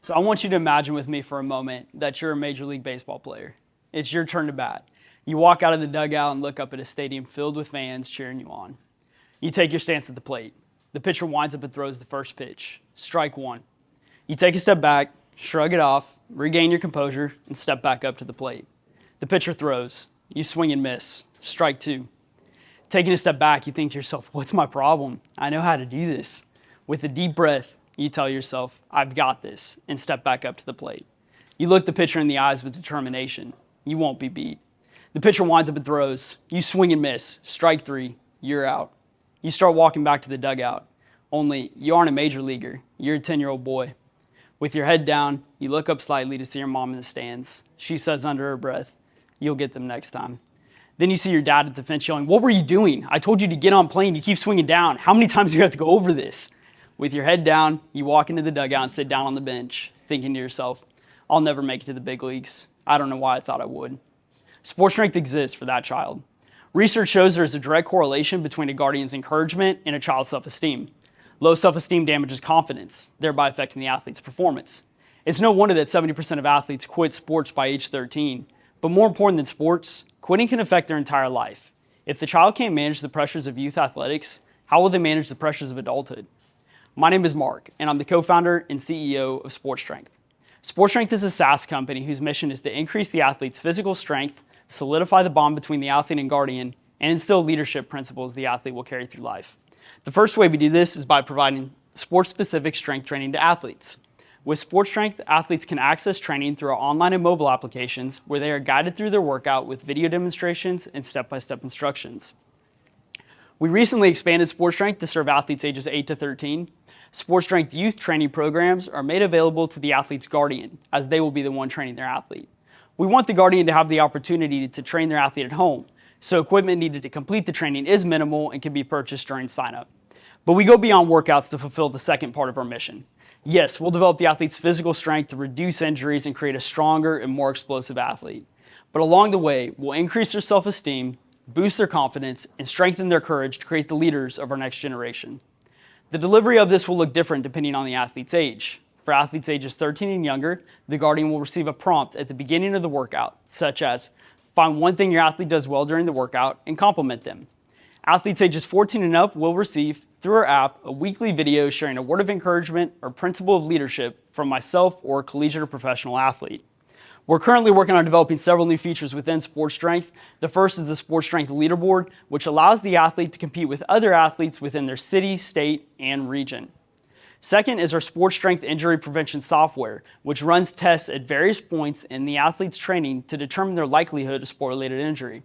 So I want you to imagine with me for a moment that you're a Major League Baseball player. It's your turn to bat. You walk out of the dugout and look up at a stadium filled with fans cheering you on. You take your stance at the plate. The pitcher winds up and throws the first pitch. Strike one. You take a step back, shrug it off, regain your composure, and step back up to the plate. The pitcher throws. You swing and miss. Strike two. Taking a step back, you think to yourself, what's my problem? I know how to do this. With a deep breath, you tell yourself, I've got this, and step back up to the plate. You look the pitcher in the eyes with determination. You won't be beat. The pitcher winds up and throws. You swing and miss. Strike three. You're out. You start walking back to the dugout. Only you aren't a major leaguer. You're a 10-year-old boy. With your head down, you look up slightly to see your mom in the stands. She says under her breath, you'll get them next time. Then you see your dad at the fence yelling, what were you doing? I told you to get on plane. You keep swinging down. How many times do you have to go over this? With your head down, you walk into the dugout and sit down on the bench, thinking to yourself, I'll never make it to the big leagues. I don't know why I thought I would. SportStrength exists for that child. Research shows there is a direct correlation between a guardian's encouragement and a child's self-esteem. Low self-esteem damages confidence, thereby affecting the athlete's performance. It's no wonder that 70% of athletes quit sports by age 13. But more important than sports, quitting can affect their entire life. If the child can't manage the pressures of youth athletics, how will they manage the pressures of adulthood? My name is Mark, and I'm the co-founder and CEO of SportStrength. SportStrength is a SaaS company whose mission is to increase the athlete's physical strength, solidify the bond between the athlete and guardian, and instill leadership principles the athlete will carry through life. The first way we do this is by providing sports-specific strength training to athletes. With SportStrength, athletes can access training through our online and mobile applications where they are guided through their workout with video demonstrations and step-by-step instructions. We recently expanded SportStrength to serve athletes ages 8 to 13. SportStrength youth training programs are made available to the athlete's guardian, as they will be the one training their athlete. We want the guardian to have the opportunity to train their athlete at home, so equipment needed to complete the training is minimal and can be purchased during sign-up. But we go beyond workouts to fulfill the second part of our mission. Yes, we'll develop the athlete's physical strength to reduce injuries and create a stronger and more explosive athlete. But along the way, we'll increase their self-esteem, boost their confidence, and strengthen their courage to create the leaders of our next generation. The delivery of this will look different depending on the athlete's age. For athletes ages 13 and younger, the guardian will receive a prompt at the beginning of the workout, such as, find one thing your athlete does well during the workout and compliment them. Athletes ages 14 and up will receive, through our app, a weekly video sharing a word of encouragement or principle of leadership from myself or a collegiate or professional athlete. We're currently working on developing several new features within SportStrength. The first is the SportStrength leaderboard, which allows the athlete to compete with other athletes within their city, state, and region. Second is our SportStrength injury prevention software, which runs tests at various points in the athlete's training to determine their likelihood of sport-related injury.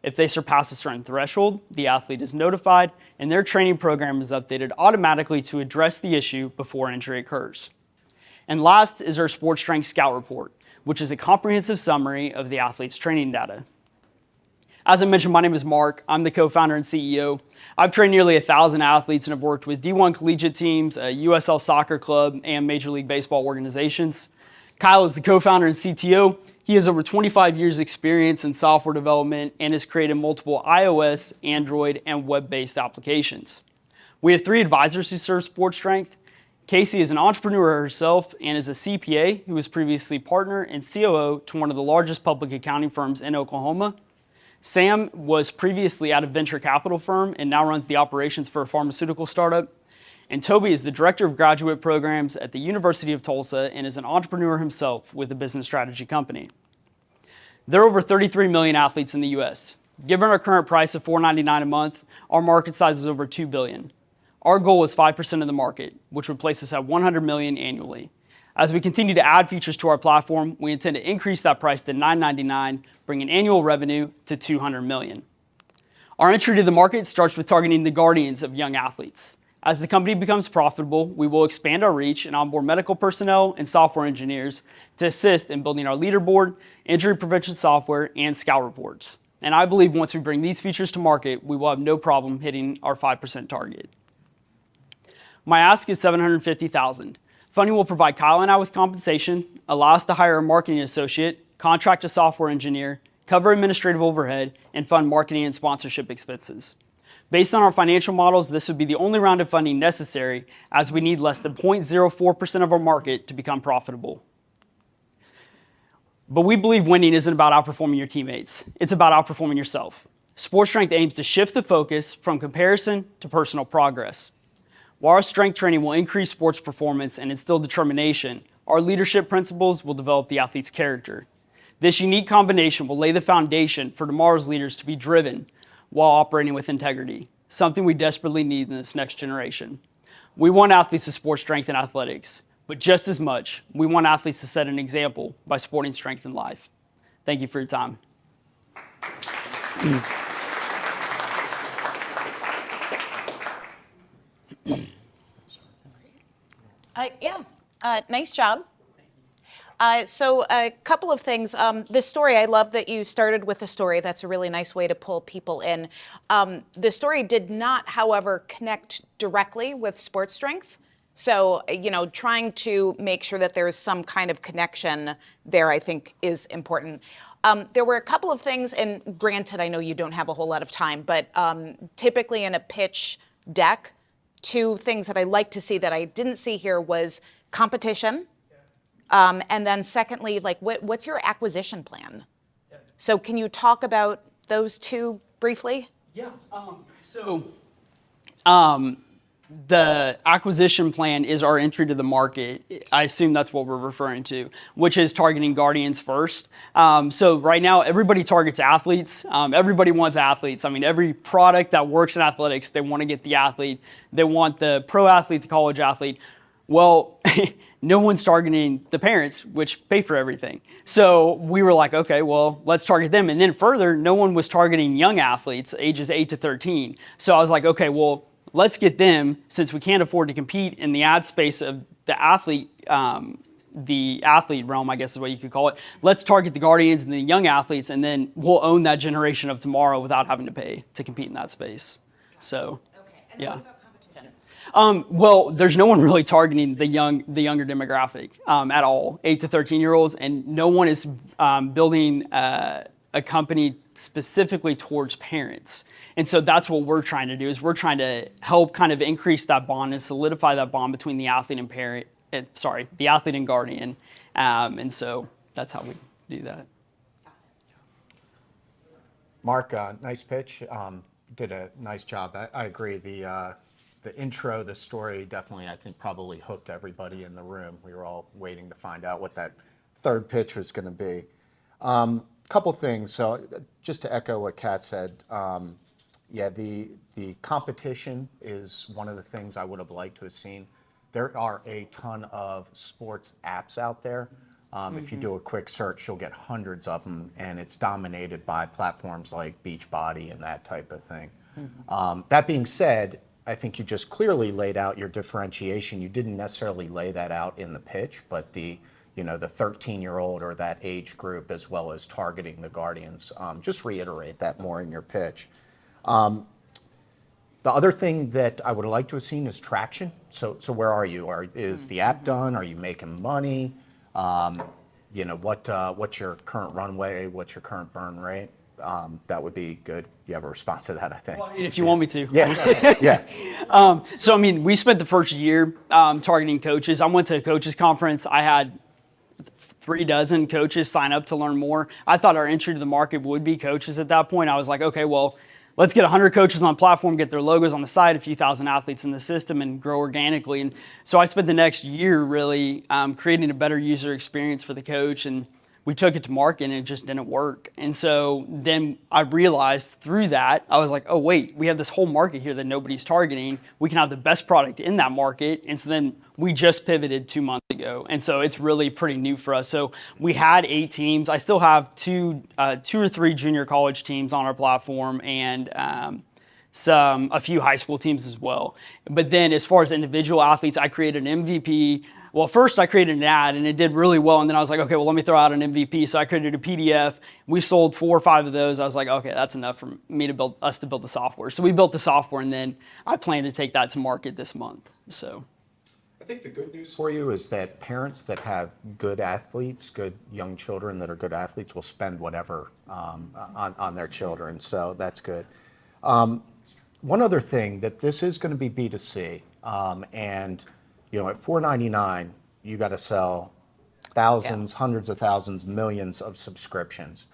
If they surpass a certain threshold, the athlete is notified and their training program is updated automatically to address the issue before injury occurs. And last is our SportStrength Scout Report, which is a comprehensive summary of the athlete's training data. As I mentioned, my name is Mark. I'm the co-founder and CEO. I've trained nearly 1,000 athletes and have worked with D1 collegiate teams, a USL soccer club, and Major League Baseball organizations. Kyle is the co-founder and CTO. He has over 25 years experience in software development and has created multiple iOS, Android, and web-based applications. We have 3 advisors who serve SportStrength. Casey is an entrepreneur herself and is a CPA who was previously partner and COO to one of the largest public accounting firms in Oklahoma. Sam was previously at a venture capital firm and now runs the operations for a pharmaceutical startup. And Toby is the director of graduate programs at the University of Tulsa and is an entrepreneur himself with a business strategy company. There are over 33 million athletes in the US. Given our current price of $4.99 a month, our market size is over $2 billion. Our goal is 5% of the market, which would place us at $100 million annually. As we continue to add features to our platform, we intend to increase that price to $9.99, bringing annual revenue to $200 million. Our entry to the market starts with targeting the guardians of young athletes. As the company becomes profitable, we will expand our reach and onboard medical personnel and software engineers to assist in building our leaderboard, injury prevention software, and scout reports. And I believe once we bring these features to market, we will have no problem hitting our 5% target. My ask is $750,000. Funding will provide Kyle and I with compensation, allow us to hire a marketing associate, contract a software engineer, cover administrative overhead, and fund marketing and sponsorship expenses. Based on our financial models, this would be the only round of funding necessary, as we need less than 0.04% of our market to become profitable. But we believe winning isn't about outperforming your teammates. It's about outperforming yourself. SportStrength aims to shift the focus from comparison to personal progress. While our strength training will increase sports performance and instill determination, our leadership principles will develop the athlete's character. This unique combination will lay the foundation for tomorrow's leaders to be driven while operating with integrity, something we desperately need in this next generation. We want athletes to sport strength in athletics, but just as much, we want athletes to set an example by sporting strength in life. Thank you for your time. Nice job. So a couple of things. This story, I love that you started with a story. That's a really nice way to pull people in. The story did not, however, connect directly with SportStrength. So, trying to make sure that there is some kind of connection there, I think, is important. There were a couple of things, and granted, I know you don't have a whole lot of time, but typically in a pitch deck, two things that I like to see that I didn't see here was competition. And then secondly, what's your acquisition plan? Yeah. So can you talk about those two briefly? Yeah. The acquisition plan is our entry to the market. I assume that's what we're referring to, which is targeting guardians first. So right now, everybody targets athletes. Everybody wants athletes. I mean, every product that works in athletics, they want to get the athlete. They want the pro athlete, the college athlete. Well, no one's targeting the parents, which pay for everything. So we were like, okay, well, let's target them. And then further, no one was targeting young athletes, ages 8 to 13. So I was like, okay, well, let's get them, since we can't afford to compete in the ad space of the athlete realm, I guess is what you could call it. Let's target the guardians and the young athletes, and then we'll own that generation of tomorrow without having to pay to compete in that space. So, okay. And then what about competition? Well, there's no one really targeting the younger demographic at all, 8 to 13-year-olds, and no one is building a company specifically towards parents. And so that's what we're trying to do, is we're trying to help kind of increase that bond and solidify that bond between the athlete and the athlete and guardian. And so that's how we do that. Mark, nice pitch. Did a nice job. I agree. The intro, the story definitely, I think, probably hooked everybody in the room. We were all waiting to find out what that third pitch was going to be. Couple things. So just to echo what Kat said, the competition is one of the things I would have liked to have seen. There are a ton of sports apps out there. If you do a quick search, you'll get hundreds of them, and it's dominated by platforms like Beachbody and that type of thing. That being said, I think you just clearly laid out your differentiation. You didn't necessarily lay that out in the pitch, but the 13-year-old or that age group, as well as targeting the guardians, just reiterate that more in your pitch. The other thing that I would like to have seen is traction. So where are you? Is the app done? Are you making money? What's your current runway? What's your current burn rate? That would be good. You have a response to that, I think. Well, if you want me to. Yeah. So, I mean, we spent the first year targeting coaches. I went to a coaches conference. I had 36 coaches sign up to learn more. I thought our entry to the market would be coaches at that point. I was like, okay, well, let's get 100 coaches on the platform, get their logos on the site, a few thousand athletes in the system, and grow organically. And so I spent the next year really creating a better user experience for the coach, and we took it to market and it just didn't work. And so then I realized through that, I was like, oh wait, we have this whole market here that nobody's targeting. We can have the best product in that market. And so then we just pivoted 2 months ago. And so it's really pretty new for us. So we had 8 teams. I still have two or three junior college teams on our platform, and a few high school teams as well. But then as far as individual athletes, I created an MVP. Well, first I created an ad and it did really well. And then I was like, okay, well, let me throw out an MVP. So I created a PDF. We sold 4 or 5 of those. I was like, okay, that's enough for me to build the software. So we built the software, and then I plan to take that to market this month. So I think the good news for you is that parents that have good athletes, good young children that are good athletes, will spend whatever on their children. So that's good. One other thing, that this is going to be B2C, and at $4.99, you got to sell thousands, hundreds of thousands, millions of subscriptions.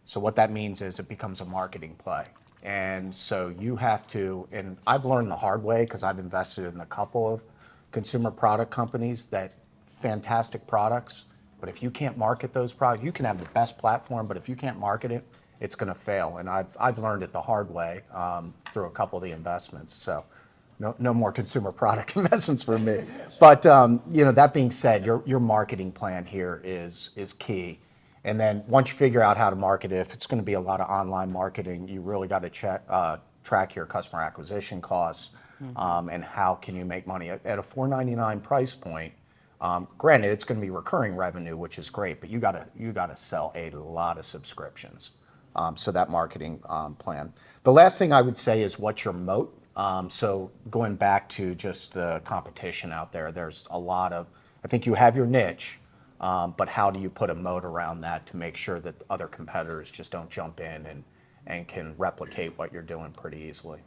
So what that means is it becomes a marketing play. And so you have to, and I've learned the hard way because I've invested in a couple of consumer product companies that fantastic products, but if you can't market those products, you can have the best platform, but if you can't market it, it's going to fail. And I've learned it the hard way through a couple of the investments. So no more consumer product investments for me. But that being said, your marketing plan here is key. And then once you figure out how to market it, if it's going to be a lot of online marketing, you really got to track your customer acquisition costs and how can you make money. At a $4.99 price point, granted, it's going to be recurring revenue, which is great, but you got to sell a lot of subscriptions. So that marketing plan. The last thing I would say is, what's your moat? So going back to just the competition out there, there's a lot of, I think you have your niche, but how do you put a moat around that to make sure that other competitors just don't jump in and can replicate what you're doing pretty easily?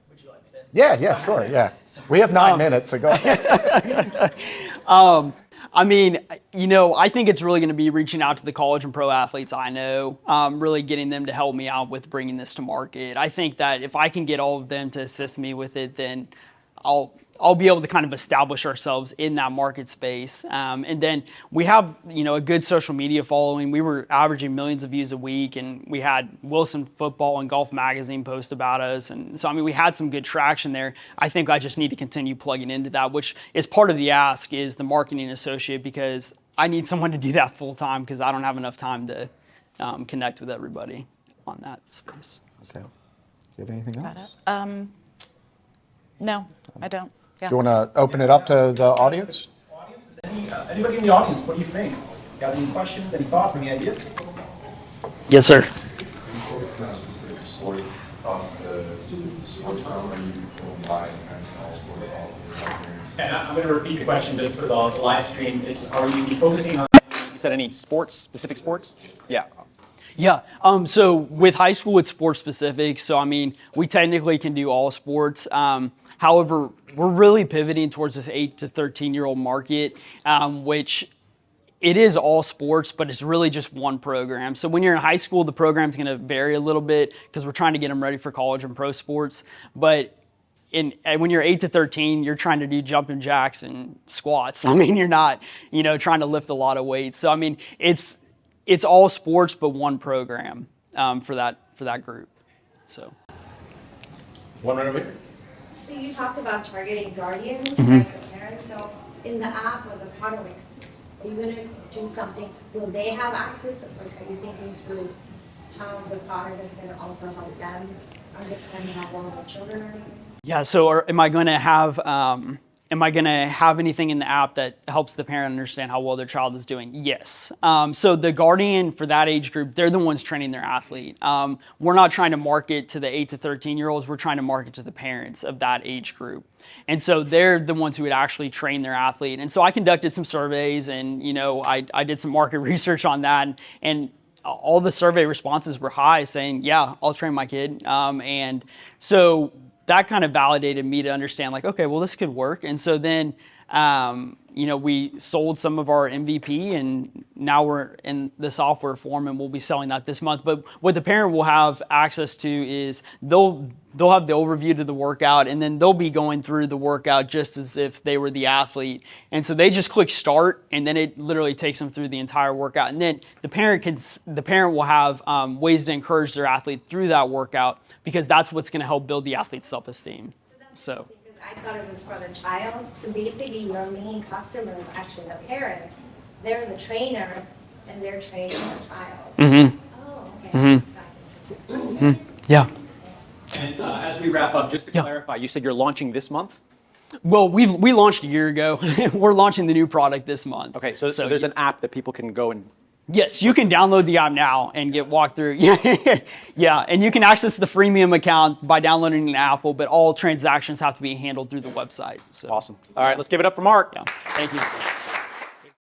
Would you like me to? Yeah, sure, yeah. We have 9 minutes, so go ahead. I mean, I think it's really going to be reaching out to the college and pro athletes I know, really getting them to help me out with bringing this to market. I think that if I can get all of them to assist me with it, then I'll be able to kind of establish ourselves in that market space. And then we have, a good social media following. We were averaging millions of views a week, and we had Wilson Football and Golf Magazine post about us. And so, we had some good traction there. I think I just need to continue plugging into that, which is part of the ask, is the marketing associate, because I need someone to do that full time because I don't have enough time to connect with everybody on that space. Okay. Do you have anything else? No, I don't. Yeah. Do you want to open it up to the audience? Anybody in the audience, what do you think? Got any questions, any thoughts, any ideas? Yes, sir. Specific sports across the sports realm, or you combine kind of all sports, all of your experience? And I'm going to repeat the question just for the live stream. Are you focusing on, you said, any sports, specific sports? Yeah. Yeah. So with high school, it's sports specific. So, we technically can do all sports. However, we're really pivoting towards this 8 to 13-year-old market, which it is all sports, but it's really just one program. So when you're in high school, the program's going to vary a little bit because we're trying to get them ready for college and pro sports. But when you're 8 to 13, you're trying to do jumping jacks and squats. You're not, trying to lift a lot of weights. So, it's all sports, but one program for that group. So. One right over here. So you talked about targeting guardians, right, the parents. So in the app or the product, are you going to do something? Will they have access? Like, are you thinking through how the product is going to also help them understand how well the children are doing? Yeah. So am I going to have anything in the app that helps the parent understand how well their child is doing? Yes. So the guardian for that age group, they're the ones training their athlete. We're not trying to market to the 8 to 13-year-olds. We're trying to market to the parents of that age group. And so they're the ones who would actually train their athlete. And so I conducted some surveys, and, I did some market research on that. And all the survey responses were high, saying, yeah, I'll train my kid. And so that kind of validated me to understand, like, okay, well, this could work. And so then, we sold some of our MVP, and now we're in the software form, and we'll be selling that this month. But what the parent will have access to is they'll have the overview to the workout, and then they'll be going through the workout just as if they were the athlete. And so they just click start, and then it literally takes them through the entire workout. And then the parent will have ways to encourage their athlete through that workout, because that's what's going to help build the athlete's self-esteem. So. I thought it was for the child. So basically, your main customer is actually the parent. They're the trainer, and they're training the child. Mm-hmm. Oh, okay. Mm-hmm. That's interesting. Mm-hmm. Yeah. And as we wrap up, just to clarify, you said you're launching this month? Well, we launched a year ago. We're launching the new product this month. Okay, so there's an app that people can go and... Yes, you can download the app now and get walked through. Yeah, and you can access the freemium account by downloading an app, but all transactions have to be handled through the website. So. Awesome. All right, let's give it up for Mark. Yeah, thank you.